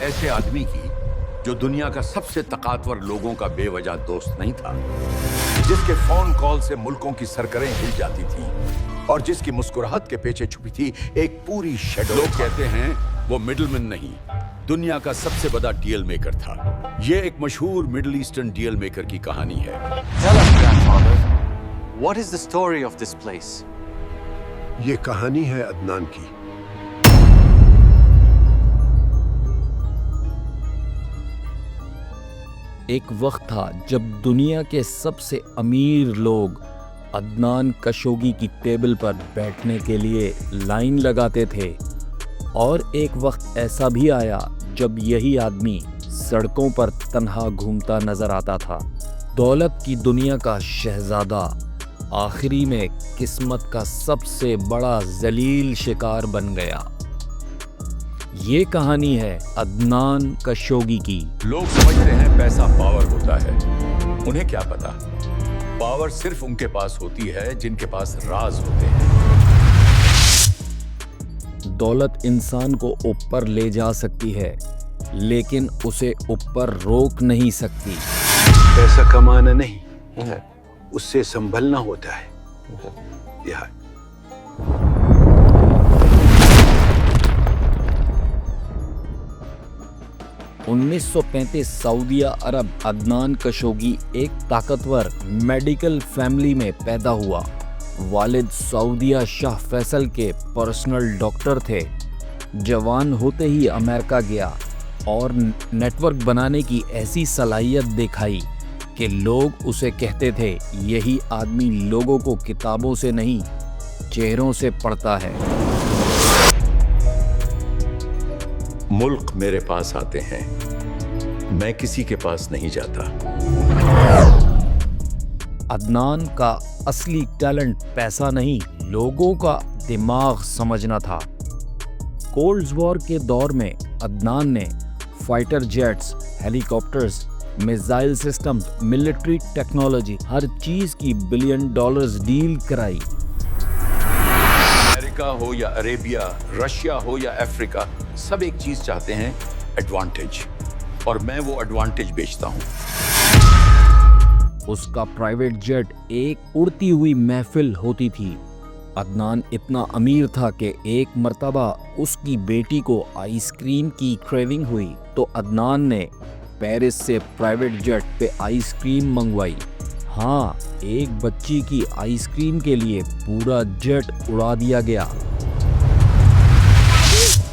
ऐसे आदमी की जो दुनिया का सबसे ताकतवर लोगों का बेवजह दोस्त नहीं था, जिसके फोन कॉल से मुल्कों की सरकरें हिल जाती थी और जिसकी मुस्कुराहट के पीछे छुपी थी एक पूरी शैडो। लोग कहते हैं वो मिडलमैन नहीं, दुनिया का सबसे बड़ा डील मेकर था। ये एक मशहूर मिडिल ईस्टर्न डील मेकर की कहानी है। Tell us, grandfather, what is the story of this place? ये कहानी है अदनान की। एक वक्त था जब दुनिया के सबसे अमीर लोग अदनान कशोगी की टेबल पर बैठने के लिए लाइन लगाते थे, और एक वक्त ऐसा भी आया जब यही आदमी सड़कों पर तन्हा घूमता नजर आता था। दौलत की दुनिया का शहजादा आखिरी में किस्मत का सबसे बड़ा जलील शिकार बन गया। ये कहानी है अदनान कशोगी की। लोग समझते हैं पैसा पावर होता है, उन्हें क्या पता पावर सिर्फ उनके पास होती है जिनके पास राज होते हैं। दौलत इंसान को ऊपर ले जा सकती है, लेकिन उसे ऊपर रोक नहीं सकती। पैसा कमाना नहीं, उससे संभलना होता है। यह 1935 सऊदी अरब। अदनान कशोगी एक ताकतवर मेडिकल फैमिली में पैदा हुआ। वालिद सऊदिया शाह फैसल के पर्सनल डॉक्टर थे। जवान होते ही अमेरिका गया और नेटवर्क बनाने की ऐसी सलाहियत दिखाई कि लोग उसे कहते थे, यही आदमी लोगों को किताबों से नहीं चेहरों से पढ़ता है। मुल्क मेरे पास आते हैं, मैं किसी के पास नहीं जाता। अदनान का असली टैलेंट पैसा नहीं, लोगों का दिमाग समझना था। कोल्ड वॉर के दौर में अदनान ने fighter jets, helicopters, missile systems, military technology, हर चीज की $बिलियन डील कराई। अमेरिका हो या अरेबिया, रशिया हो या अफ्रीका, सब एक चीज चाहते हैं, एडवांटेज, और मैं वो एडवांटेज बेचता हूं। उसका प्राइवेट जेट एक उड़ती हुई महफिल होती थी। अदनान इतना अमीर था कि एक मर्तबा उसकी बेटी को आइसक्रीम की क्रेविंग हुई तो अदनान ने पेरिस से प्राइवेट जेट पे आइसक्रीम मंगवाई। हाँ, एक बच्ची की आइसक्रीम के लिए पूरा जेट उड़ा दिया गया।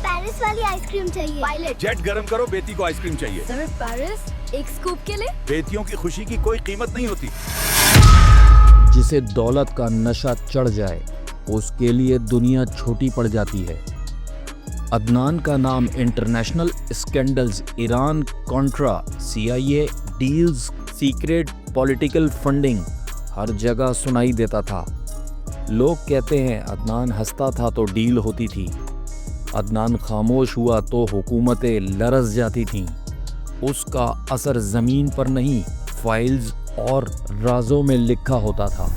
पेरिस वाली आइसक्रीम चाहिए। पायलट, जेट गरम करो, बेटी को आइसक्रीम चाहिए। सर पेरिस एक स्कूप के लिए। बेटियों की खुशी की कोई कीमत नहीं होती। जिसे दौलत का नशा चढ़ जाए उसके लिए दुनिया छोटी पड़ जाती है। अदनान का नाम international scandals, Iran Contra, CIA deals, secret political funding हर जगह सुनाई देता था। लोग कहते हैं अदनान हंसता था तो डील होती थी, अदनान खामोश हुआ तो हुकूमतें लरस जाती थीं। उसका असर ज़मीन पर नहीं, फाइल्स और राजों में लिखा होता था।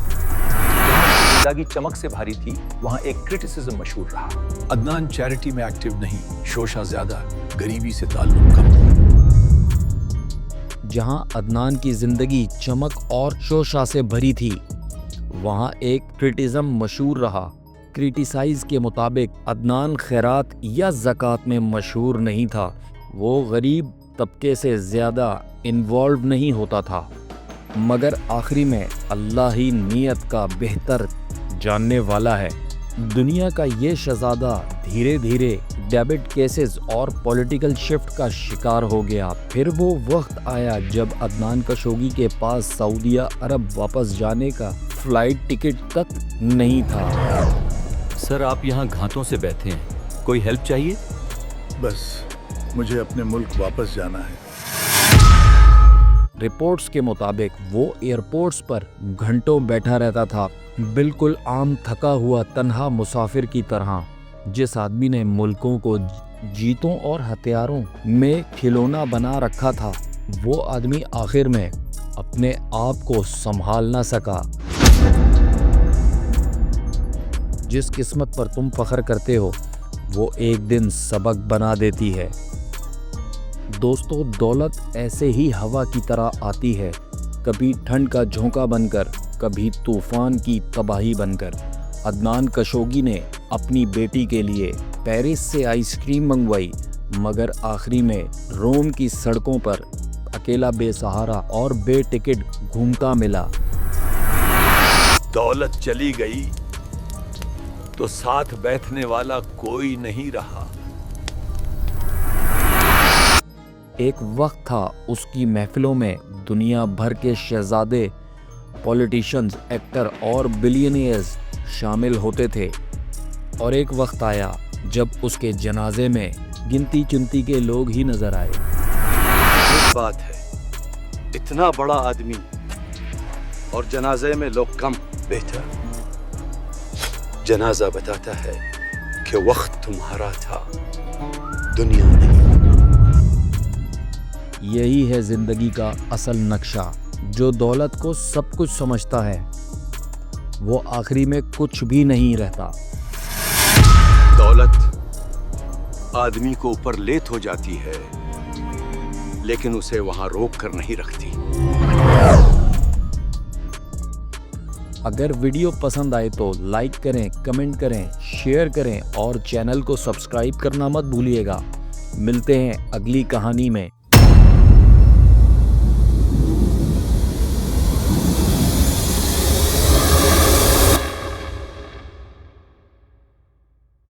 जिंदगी चमक से भारी थी, वहां एक क्रिटिसिज्म मशहूर रहा। अदनान चैरिटी में एक्टिव नहीं, शोशा ज्यादा, गरीबी से ताल्लुक कम। जहां अदनान की जिंदगी चमक और शोशा से भरी थी, वहां एक क्रिटिज्म मशहूर रहा। क्रिटिसाइज के मुताबिक अदनान खैरात या ज़कात में मशहूर नहीं था। वो गरीब तबके से ज़्यादा इन्वॉल्व नहीं होता था, मगर आखिरी में अल्लाह ही नियत का बेहतर जानने वाला है। दुनिया का ये शहजादा धीरे धीरे डेबिट केसेस और पॉलिटिकल शिफ्ट का शिकार हो गया। फिर वो वक्त आया जब अदनान कशोगी के पास सऊदी अरब वापस जाने का फ्लाइट टिकट तक नहीं था। सर, आप यहाँ घातों से बैठे हैं, कोई हेल्प चाहिए? बस मुझे अपने मुल्क वापस जाना है। रिपोर्ट्स के मुताबिक वो एयरपोर्ट्स पर घंटों बैठा रहता था, बिल्कुल आम थका हुआ तन्हा मुसाफिर की तरह। जिस आदमी ने मुल्कों को जीतों और हथियारों में खिलौना बना रखा था, वो आदमी आखिर में अपने आप को संभाल ना सका। जिस किस्मत पर तुम फख्र करते हो वो एक दिन सबक बना देती है। दोस्तों, दौलत ऐसे ही हवा की तरह आती है, कभी ठंड का झोंका बनकर, कभी तूफान की तबाही बनकर। अदनान खशोगी ने अपनी बेटी के लिए पेरिस से आइसक्रीम मंगवाई, मगर आखिरी में रोम की सड़कों पर अकेला बेसहारा और बेटिकट घूमता मिला। दौलत चली गई तो साथ बैठने वाला कोई नहीं रहा। एक वक्त था उसकी महफिलों में दुनिया भर के शहजादे, पॉलिटिशियंस, एक्टर और बिलियनियर्स शामिल होते थे। और एक वक्त आया जब उसके जनाजे में गिनती चुनती के लोग ही नजर आए। एक बात है, इतना बड़ा आदमी और जनाजे में लोग कम। बेहतर जनाजा बताता है कि वक्त तुम्हारा था, दुनिया नहीं। यही है जिंदगी का असल नक्शा। जो दौलत को सब कुछ समझता है, वो आखिरी में कुछ भी नहीं रहता। दौलत आदमी को ऊपर ले तो जाती है, लेकिन उसे वहां रोक कर नहीं रखती। अगर वीडियो पसंद आए तो लाइक करें, कमेंट करें, शेयर करें और चैनल को सब्सक्राइब करना मत भूलिएगा। मिलते हैं अगली कहानी में।